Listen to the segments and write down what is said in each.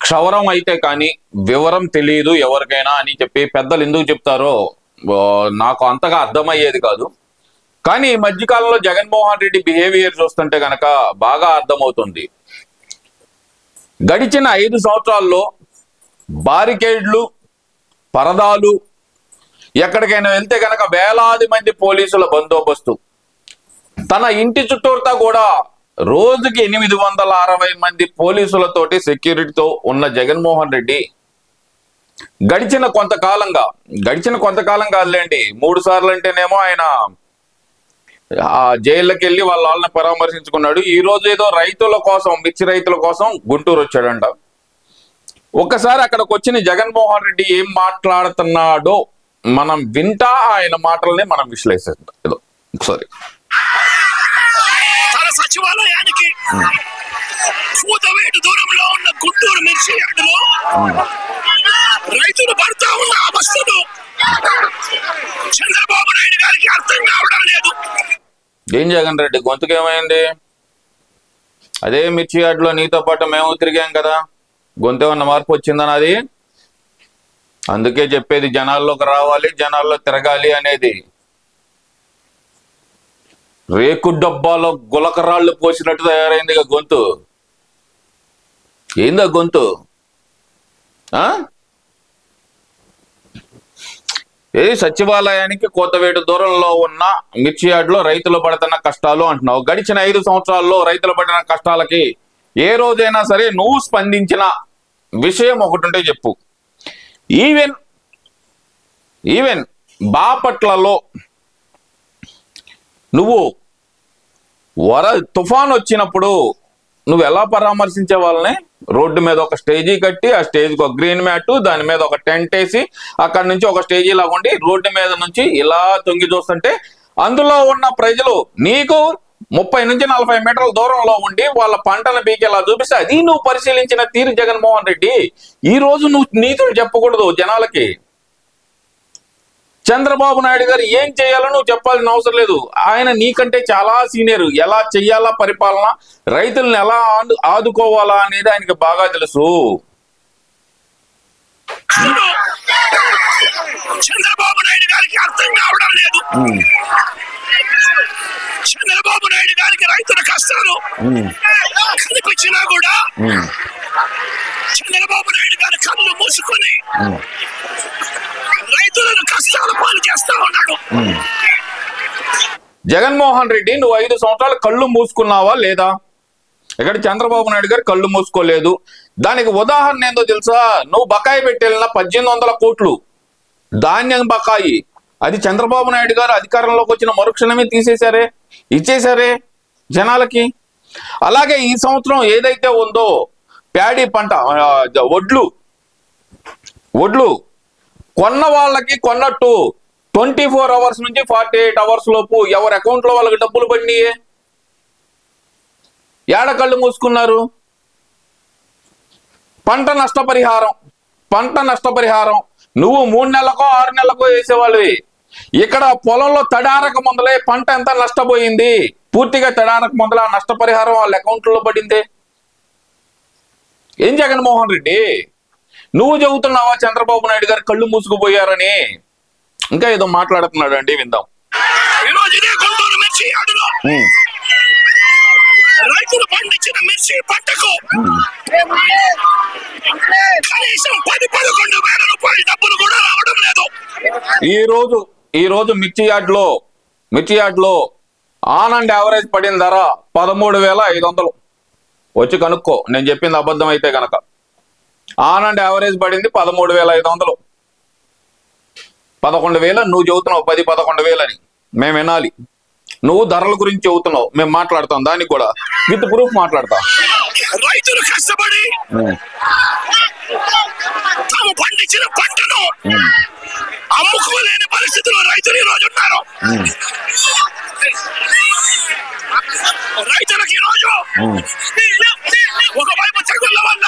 క్షవరం అయితే కానీ వివరం తెలియదు ఎవరికైనా అని చెప్పి పెద్దలు ఎందుకు చెప్తారో నాకు అంతగా అర్థమయ్యేది కాదు. కానీ ఈ మధ్యకాలంలో జగన్మోహన్ రెడ్డి బిహేవియర్ చూస్తుంటే గనక బాగా అర్థమవుతుంది. గడిచిన 5 సంవత్సరాల్లో బారికేడ్లు, పరదాలు, ఎక్కడికైనా వెళ్తే గనక వేలాది మంది పోలీసుల బందోబస్తు, తన ఇంటి చుట్టూతా కూడా రోజుకి 860 మంది పోలీసులతోటి సెక్యూరిటీతో ఉన్న జగన్మోహన్ రెడ్డి గడిచిన కొంతకాలం కాదులేండి, 3 సార్లు అంటేనేమో ఆయన ఆ జైళ్ళకి వెళ్ళి వాళ్ళని పరామర్శించుకున్నాడు. ఈ రోజు ఏదో రైతుల కోసం, మిర్చి రైతుల కోసం గుంటూరు వచ్చాడంట. ఒక్కసారి అక్కడికి వచ్చిన జగన్మోహన్ రెడ్డి ఏం మాట్లాడుతున్నాడో మనం వింటా, ఆయన మాటల్ని మనం విశ్లేషిద్దాం. ఏదో ఒకసారి సచివాలయానికి కూతవేటు దూరంలో ఉన్న గుంటూరు మిర్చి యార్డులో రైతులు పడతా ఉన్న అవస్థలు చంద్రబాబు నాయుడు గారికి అర్థం కావడం లేదు. ఏం జగన్ రెడ్డి గొంతుకేమైంది? అదే మిర్చి యార్డులో నీతో పాటు మేము తిరిగాం కదా, గొంతేమన్నా మార్పు వచ్చిందని? అది అందుకే చెప్పేది జనాల్లోకి రావాలి, జనాల్లో తిరగాలి అనేది. రేకు డబ్బాలో గులకరాళ్ళు పోసినట్టు తయారైంది గొంతు. ఏందా గొంతు? సచివాలయానికి కోతవేటు దూరంలో ఉన్న మిర్చి యార్డులో రైతులు పడుతున్న కష్టాలు అంటున్నావు. గడిచిన 5 సంవత్సరాల్లో రైతులు పడిన కష్టాలకి ఏ రోజైనా సరే నువ్వు స్పందించిన విషయం ఒకటి ఉంటే చెప్పు. ఈవెన్ బాపట్లలో నువ్వు తుఫాన్ వచ్చినప్పుడు నువ్వు ఎలా పరామర్శించే వాళ్ళని? రోడ్డు మీద ఒక స్టేజీ కట్టి, ఆ స్టేజ్కి ఒక గ్రీన్ మ్యాట్, దాని మీద ఒక టెంట్ వేసి, అక్కడి నుంచి ఒక స్టేజీ లాగా ఉండి రోడ్డు మీద నుంచి ఇలా తొంగి చూస్తుంటే అందులో ఉన్న ప్రజలు నీకు 30 నుంచి 40 మీటర్ల దూరంలో ఉండి వాళ్ళ పంటను పీకేలా చూపిస్తే అది నువ్వు పరిశీలించిన తీరు జగన్మోహన్ రెడ్డి. ఈ రోజు నువ్వు నీతులు చెప్పకూడదు జనాలకి. చంద్రబాబు నాయుడు గారు ఏం చేయాలో నువ్వు చెప్పాల్సిన అవసరం లేదు. ఆయన నీకంటే చాలా సీనియర్. ఎలా చెయ్యాలా పరిపాలన, రైతులను ఎలా ఆదుకోవాలా అనేది ఆయనకి బాగా తెలుసు. చంద్రబాబు నాయుడు గారికి అర్థం కావడం లేదు. చంద్రబాబు నాయుడు గారికి రైతుల కష్టాలు కనిపించినా కూడా చంద్రబాబు నాయుడు గారి కళ్ళు మూసుకొని రైతులను కష్టాల పాలు చేస్తా ఉన్నాడు. జగన్మోహన్ రెడ్డి నువ్వు 5 సంవత్సరాలు కళ్ళు మూసుకున్నావా లేదా? ఇక్కడ చంద్రబాబు నాయుడు గారు కళ్ళు మూసుకోలేదు. దానికి ఉదాహరణ ఏందో తెలుసా? నువ్వు బకాయి పెట్టేళ్ళ 1800 కోట్లు ధాన్యం బకాయి, అది చంద్రబాబు నాయుడు గారు అధికారంలోకి వచ్చిన మరుక్షణమే ఇచ్చేశారే జనాలకి. అలాగే ఈ సంవత్సరం ఏదైతే ఉందో ప్యాడీ పంట, వడ్లు కొన్న వాళ్ళకి కొన్నట్టు 24 అవర్స్ నుంచి 48 అవర్స్ లోపు ఎవరి అకౌంట్ లో వాళ్ళకి డబ్బులు పడినాయే. ఏడ కళ్ళు మూసుకున్నారు? పంట నష్టపరిహారం నువ్వు 3 నెలలకో 6 నెలలకో వేసేవాళ్ళవి. ఇక్కడ పొలంలో తడారక ముందలే పంట ఎంత నష్టపోయింది, పూర్తిగా తడారక ముందల నష్టపరిహారం వాళ్ళ అకౌంట్లో పడింది. ఏం జగన్మోహన్ రెడ్డి నువ్వు చెబుతున్నావా చంద్రబాబు నాయుడు గారు కళ్ళు మూసుకుపోయారని? ఇంకా ఏదో మాట్లాడుతున్నాడు అండి, విందాం. రైతులు పండించిన మిర్చి పంటకు కనీసం 10-11 వేల రూపాయల డబ్బులు కూడా రావడం లేదు. ఈ రోజు మిర్చి యార్డ్లో ఆన్ అండ్ యావరేజ్ పడిన ధర 13,500. వచ్చి కనుక్కో, నేను చెప్పింది అబద్ధం అయితే కనుక. ఆన్ అండ్ యావరేజ్ పడింది 13,500. 11,000 నువ్వు చెబుతున్నావు, 10-11,000 అని మేము వినాలి. నువ్వు ధరల గురించి చెబుతున్నావు, మేము మాట్లాడతాం, దానికి కూడా విత్ ప్రూఫ్ మాట్లాడతాం. రైతులు కష్టపడి తాము పండించిన పంటను అమ్ముకోలేని పరిస్థితుల్లో రైతులు ఈ రోజు ఉన్నారు. రైతులకు ఈ రోజు ఒకవైపు తెగుళ్ళ వల్ల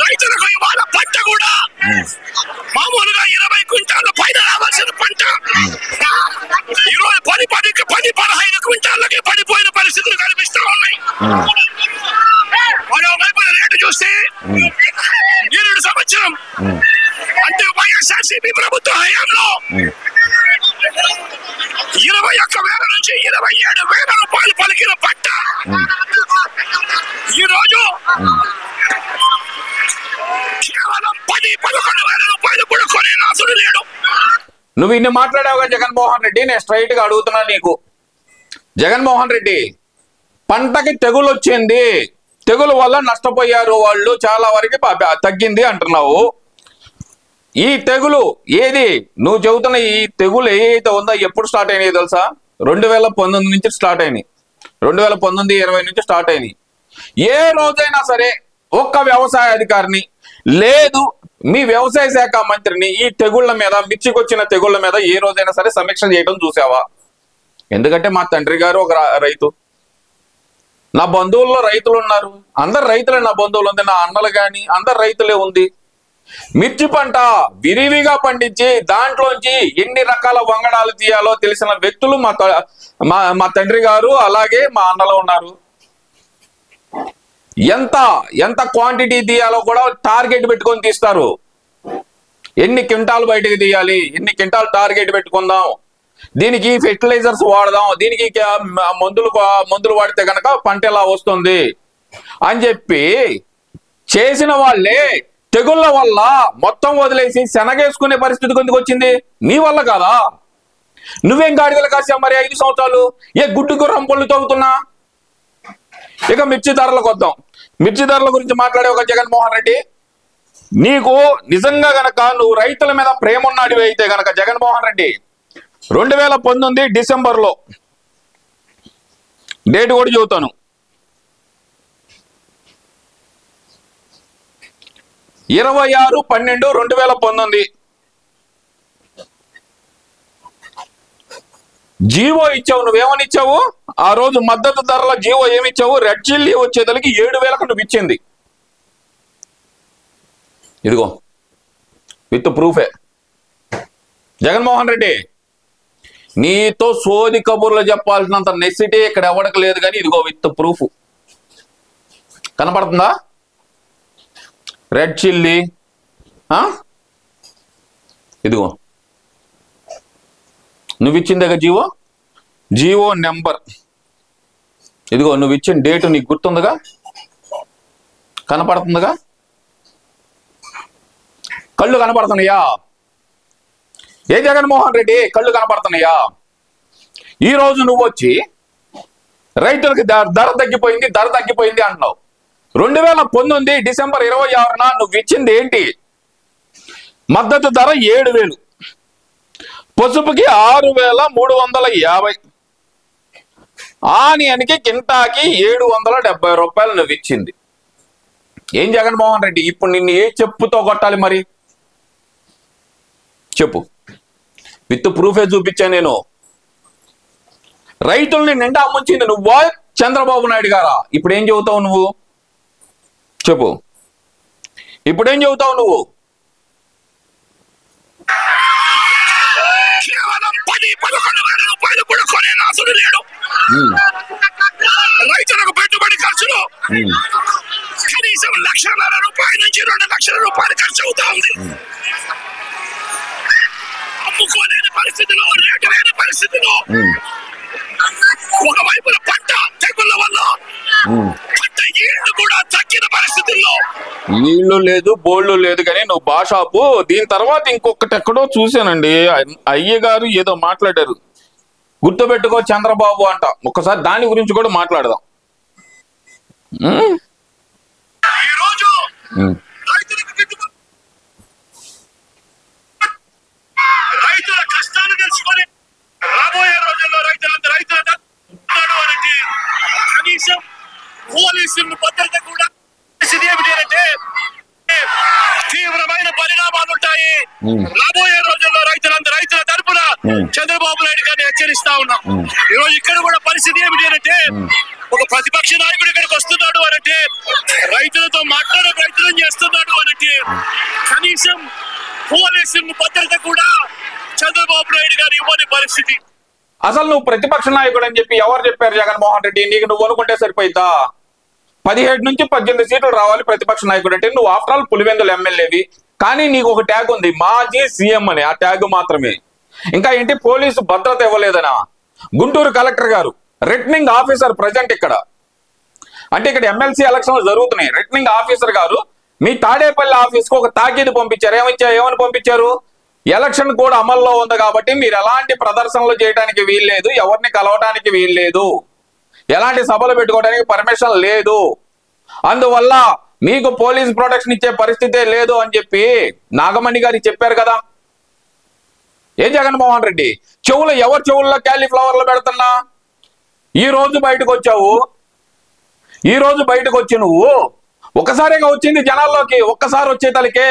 రైతులకు ఇవాళ పంట కూడా మామూలుగా 20 క్వింటాల పైన రావాల్సిన పంట ఈరోజు 10-15 క్వింటాలకి పడిపోయిన పరిస్థితులు కనిపిస్తా ఉన్నాయి. మన చూస్తే 7 సంవత్సరం అంటే వైఎస్ఆర్సీపీ ప్రభుత్వ హయాంలో 21,000 నుంచి 27,000 రూపాయలు పలికిన పంట ఈ రోజు కేవలం 10-11,000 రూపాయలు కూడా కొనే నాసుడు లేడు. నువ్వు ఇన్ని మాట్లాడావుగా జగన్మోహన్ రెడ్డి, నేను స్ట్రైట్ గా అడుగుతున్నా నీకు. జగన్మోహన్ రెడ్డి, పంటకి తెగులు వచ్చింది, తెగులు వల్ల నష్టపోయారు వాళ్ళు, చాలా వరకు తగ్గింది అంటున్నావు. ఈ తెగులు ఏది నువ్వు చెబుతున్న ఈ తెగులు ఏదైతే ఉందో ఎప్పుడు స్టార్ట్ అయినాయి తెలుసా? 2019 నుంచి స్టార్ట్ అయినాయి. 2019-20 నుంచి స్టార్ట్ అయినాయి. ఏ రోజైనా సరే ఒక్క వ్యవసాయ అధికారిని లేదు మీ వ్యవసాయ శాఖ మంత్రిని ఈ తెగుళ్ల మీద, మిర్చికి వచ్చిన తెగుళ్ల మీద ఏ రోజైనా సరే సమీక్ష చేయడం చూసావా? ఎందుకంటే మా తండ్రి గారు ఒక రైతు, నా బంధువుల్లో రైతులు ఉన్నారు, అందరు రైతులే నా బంధువులు ఉంది, నా అన్నలు కానీ అందరు రైతులే ఉంది. మిర్చి పంట విరివిగా పండించి దాంట్లోంచి ఎన్ని రకాల వంగడాలు తీయాలో తెలిసిన వ్యక్తులు మా తండ్రి గారు అలాగే మా అన్నలు ఉన్నారు. ఎంత క్వాంటిటీ తీయాలో కూడా టార్గెట్ పెట్టుకొని తీస్తారు. ఎన్ని క్వింటాలు బయటకు తీయాలి, ఎన్ని క్వింటాలు టార్గెట్ పెట్టుకుందాం, దీనికి ఫెర్టిలైజర్స్ వాడదాం, దీనికి మందులు వాడితే కనుక పంట ఎలా వస్తుంది అని చెప్పి చేసిన వాళ్ళే తెగుళ్ళ వల్ల మొత్తం వదిలేసి శనగేసుకునే పరిస్థితి కొందుకు వచ్చింది. నీ వల్ల కాదా? నువ్వేం గాడిదలు కాసావు మరి 5 సంవత్సరాలు? ఏ గుడ్డు గుర్రం పళ్ళు తవ్వుతున్నా? ఇక మిర్చి ధరలకు వద్దాం. మిర్చి ధరల గురించి మాట్లాడే ఒక జగన్మోహన్ రెడ్డి, నీకు నిజంగా గనక నువ్వు రైతుల మీద ప్రేమ ఉన్నాడివి అయితే గనక జగన్మోహన్ రెడ్డి, 2019 డిసెంబర్లో డేట్ కూడా చెబుతాను, 26/12/2019 జీవో ఇచ్చావు. నువ్వేమని ఇచ్చావు ఆ రోజు? మద్దతు ధరల జీవో ఏమి ఇచ్చావు? రెడ్ చిల్లీ వచ్చేదలికి 7,000కు నువ్వు ఇచ్చింది. ఇదిగో విత్ ప్రూఫే. జగన్మోహన్ రెడ్డి, నీతో సోది కబుర్లు చెప్పాల్సినంత నెసిటీ ఇక్కడ ఎవరికి లేదు, కానీ ఇదిగో విత్ ప్రూఫ్ కనపడుతుందా? రెడ్ చిల్లీ ఇదిగో నువ్వు ఇచ్చిందేగా జీవో నెంబర్, ఇదిగో నువ్వు ఇచ్చిన డేటు నీకు గుర్తుందిగా, కనపడుతుందిగా? కళ్ళు కనపడుతున్నాయా? ఏ జగన్మోహన్ రెడ్డి, కళ్ళు కనపడుతున్నాయా? ఈ రోజు నువ్వు వచ్చి రైతులకి ధర తగ్గిపోయింది అంటున్నావు. 2019 డిసెంబర్ 26న నువ్వు ఇచ్చింది ఏంటి? మద్దతు ధర 7,000, పసుపుకి 6,350, ఆనియన్కి కింటాకి 770 రూపాయలు నువ్వు ఇచ్చింది. ఏం జగన్మోహన్ రెడ్డి, ఇప్పుడు నిన్ను ఏ చెప్పుతో కొట్టాలి మరి? చెప్పు. విత్ ప్రూఫే చూపించా నేను. రైతుల్ని నిండా ముంచింది నువ్వా చంద్రబాబు నాయుడు గారా? ఇప్పుడేం చెబుతావు నువ్వు? చెప్పు, ఇప్పుడేం చెబుతావు నువ్వు? కేవలం 10-11,000 రూపాయలు కూడా కొనే నాసుడు లేడు. రైతులకు పెట్టుబడి ఖర్చులు కనీసం 1,50,000 రూపాయల నుంచి 2,00,000 రూపాయలు ఖర్చు అవుతా ఉంది. అమ్ముకోలేని పరిస్థితిలో, రేటు లేని పరిస్థితిలో, ఒకవైపున పంట తెగుళ్ళ వల్ల పంట ఈళ్ళు కూడా తగ్గిన పరిస్థితుల్లో, నీళ్లు లేదు బోళ్ళు లేదు, కానీ నువ్వు భాషాపు. దీని తర్వాత ఇంకొకటి ఎక్కడో చూశానండి, అయ్య గారు ఏదో మాట్లాడారు, గుర్తుపెట్టుకో చంద్రబాబు అంట. ఒక్కసారి దాని గురించి కూడా మాట్లాడదాం. ఈరోజు రైతుల కష్టాలు తెలుసుకొని రాబోయే రోజుల్లో రైతులంతా కనీసం పోలీసుల భద్రత కూడా ఏమిటి అంటే తీవ్రమైన పరిణామాలు ఉంటాయి. రాబోయే రోజుల్లో రైతుల తరపున చంద్రబాబు నాయుడు గారిని హెచ్చరిస్తా ఉన్నాం. ఈరోజు ఇక్కడ కూడా పరిస్థితి ఏమిటి అంటే ఒక ప్రతిపక్ష నాయకుడు ఇక్కడికి వస్తున్నాడు అనంటే, రైతులతో మాట్లాడే ప్రయత్నం చేస్తున్నాడు అనంటే, కనీసం పోలీసుల భద్రత కూడా చంద్రబాబు నాయుడు గారు ఇవ్వని పరిస్థితి. అసలు నువ్వు ప్రతిపక్ష నాయకుడు అని చెప్పి ఎవరు చెప్పారు జగన్మోహన్ రెడ్డి? నీకు నువ్వు అనుకుంటే సరిపోయిందా? 17 నుంచి 18 సీట్లు రావాలి ప్రతిపక్ష నాయకుడు అంటే. నువ్వు ఆఫ్టర్ ఆల్ పులివెందుల ఎమ్మెల్యేవి, కానీ నీకు ఒక ట్యాగ్ ఉంది, మాజీ సీఎం అని. ఆ ట్యాగ్ మాత్రమే. ఇంకా ఏంటి, పోలీసు భద్రత ఇవ్వలేదనా? గుంటూరు కలెక్టర్ గారు రిటర్నింగ్ ఆఫీసర్ ప్రజెంట్ ఇక్కడ, అంటే ఇక్కడ ఎమ్మెల్సీ ఎలక్షన్లు జరుగుతున్నాయి. రిటర్నింగ్ ఆఫీసర్ గారు మీ తాడేపల్లి ఆఫీస్ కు ఒక తాకీదు పంపించారు. ఏమని పంపించారు? ఎలక్షన్ కూడా అమల్లో ఉంది కాబట్టి మీరు ఎలాంటి ప్రదర్శనలు చేయడానికి వీల్లేదు, ఎవరిని కలవడానికి వీల్లేదు, ఎలాంటి సభలు పెట్టుకోవడానికి పర్మిషన్ లేదు, అందువల్ల మీకు పోలీస్ ప్రొటెక్షన్ ఇచ్చే పరిస్థితే లేదు అని చెప్పి నాగమణి గారికి చెప్పారు కదా. ఏ జగన్మోహన్ రెడ్డి ఎవరి చెవుల్లో క్యాలీఫ్లవర్లు పెడుతున్నా? ఈ రోజు బయటకు వచ్చావు, ఈ రోజు బయటకు వచ్చి నువ్వు ఒక్కసారిగా వచ్చింది జనాల్లోకి, ఒక్కసారి వచ్చేతలకే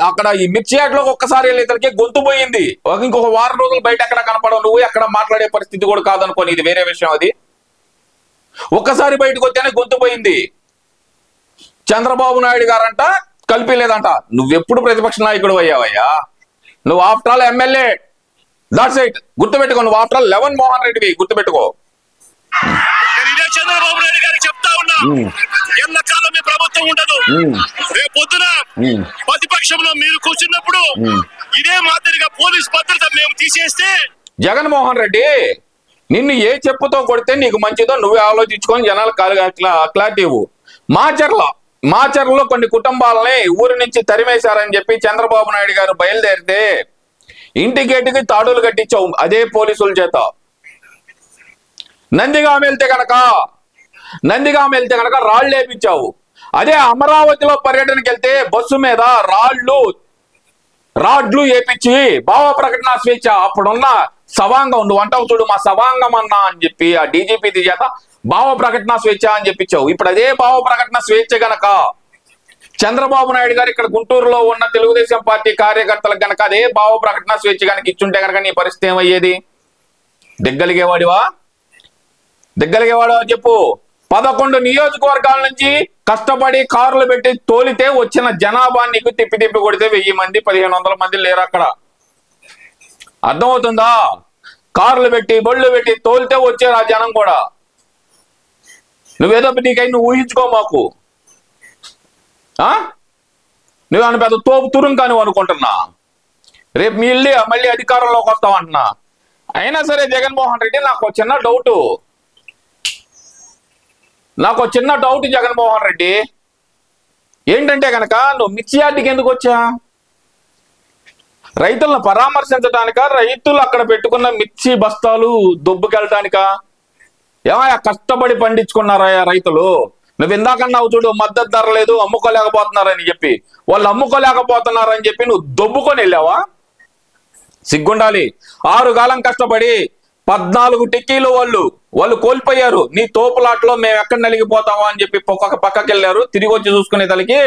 అక్కడ ఈ మిర్చి యాడ్లోకి ఒక్కసారి వెళ్ళేతలకి గొంతు పోయింది. ఇంకొక వారం రోజులు బయట ఎక్కడ కనపడవు, నువ్వు ఎక్కడ మాట్లాడే పరిస్థితి కూడా కాదనుకోని, ఇది వేరే విషయం. అది ఒక్కసారి బయటకు వచ్చానే గొంతు పోయింది. చంద్రబాబు నాయుడు గారంట కలిపిలేదంట. నువ్వెప్పుడు ప్రతిపక్ష నాయకుడు అయ్యావయ్యా? నువ్వు after all MLA, that's it. గుర్తుపెట్టుకో, నువ్వు ఆఫ్టర్ ఆల్ లెవెన్ మోహన్ రెడ్డివి, గుర్తుపెట్టుకో. ఇదే చంద్రబాబు నాయుడు గారికి చెప్తా ఉన్నా, ఎల్లకాలం మీ ప్రభుత్వం ఉండదు. రేపు పొద్దున ప్రతిపక్షంలో మీరు కూర్చున్నప్పుడు ఇదే మాదిరిగా పోలీస్ భద్రత మేము తీసేస్తే, జగన్మోహన్ రెడ్డి నిన్ను ఏ చెప్పుతో కొడితే నీకు మంచిదో నువ్వే ఆలోచించుకొని జనాలు క్లారిటీ ఇవ్వు. మాచర్లలో కొన్ని కుటుంబాలని ఊరి నుంచి తరిమేశారని చెప్పి చంద్రబాబు నాయుడు గారు బయలుదేరితే ఇంటిగేటుకి తాడులు కట్టించావు అదే పోలీసుల చేత. నందిగామ వెళ్తే కనుక రాళ్ళు వేపించావు. అదే అమరావతిలో పర్యటనకి వెళ్తే బస్సు మీద రాడ్లు వేపించి భావ ప్రకటన స్వేచ్ఛ, అప్పుడున్న సవాంగం, నువ్వు అంటావు చూడు మా సవాంగం అన్నా అని చెప్పి ఆ డీజీపీ చేత భావ ప్రకటన స్వేచ్ఛ అని చెప్పించావు. ఇప్పుడు అదే భావ ప్రకటన స్వేచ్ఛ గనక చంద్రబాబు నాయుడు గారు ఇక్కడ గుంటూరులో ఉన్న తెలుగుదేశం పార్టీ కార్యకర్తలకు గనక అదే భావ ప్రకటన స్వేచ్ఛ గనక ఇచ్చుంటే గనక నీ పరిస్థితి ఏమయ్యేది? దిగ్గలిగేవాడివా చెప్పు. 11 నియోజకవర్గాల నుంచి కష్టపడి కార్లు పెట్టి తోలితే వచ్చిన జనాభా నీకు తిప్పి కొడితే 1000 మంది 1500 మంది లేరు అక్కడ. అర్థమవుతుందా? కార్లు పెట్టి బళ్ళు పెట్టి తోలితే వచ్చారు ఆ జనం కూడా. నువ్వేదో నువ్వు ఊహించుకో మాకు. నువ్వు పెద్ద తోపు తురుంకా నువ్వు అనుకుంటున్నా. రేపు మళ్ళీ అధికారంలోకి వస్తావంటున్నా. అయినా సరే జగన్మోహన్ రెడ్డి నాకు చిన్న డౌట్ జగన్మోహన్ రెడ్డి ఏంటంటే కనుక నువ్వు మిర్చి యార్డుకి ఎందుకు వచ్చా? రైతులను పరామర్శించడానిక, రైతులు అక్కడ పెట్టుకున్న మిర్చి బస్తాలు దొబ్బుకెళ్ళటానిక? ఏమయ్యా కష్టపడి పండించుకున్నారయ్యా రైతులు? నువ్వు ఇందాకన్నావు చూడు, మద్దతు ధర లేదు అమ్ముకోలేకపోతున్నారని చెప్పి. వాళ్ళు అమ్ముకోలేకపోతున్నారని చెప్పి నువ్వు దొబ్బుకొని వెళ్ళావా? సిగ్గుండాలి. 6 కాలం కష్టపడి 14 టిక్కీలు వాళ్ళు కోల్పోయారు. నీ తోపులాట్లో మేము ఎక్కడ నలిగిపోతామో అని చెప్పి పక్కకి వెళ్ళారు. తిరిగి వచ్చి చూసుకునే తలకి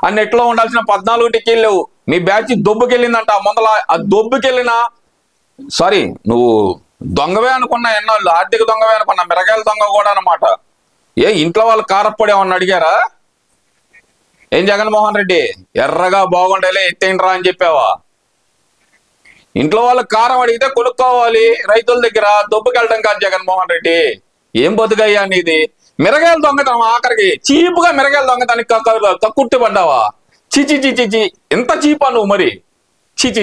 అన్నిట్లో ఉండాల్సిన 14 టిక్కీలు లేవు. మీ బ్యాచ్ దొబ్బుకెళ్ళిందంట. ముందల ఆ దొబ్బుకెళ్ళిన సారీ నువ్వు దొంగవే అనుకున్నా, ఎన్నోళ్ళు ఆర్థిక దొంగవే అనుకున్నా, మిరగాయల దొంగ కూడా అన్నమాట. ఇంట్లో వాళ్ళు కారప్పొడి ఏమన్నా అడిగారా? ఏం జగన్మోహన్ రెడ్డి ఎర్రగా బాగుండేలే ఎత్తేంట్రా అని చెప్పావా? ఇంట్లో వాళ్ళు కారం అడిగితే కొనుక్కోవాలి రైతుల దగ్గర, దొబ్బుకెళ్ళడం కాదు జగన్మోహన్ రెడ్డి. ఏం బతుకయ్యా నీది? మిరగాయల దొంగతనం, ఆఖరికి చీపుగా మిరగాయల దొంగతానికి కక్కుర్తి పడ్డావా? చిచి ఎంత చీపా నువ్వు మరి? చిచి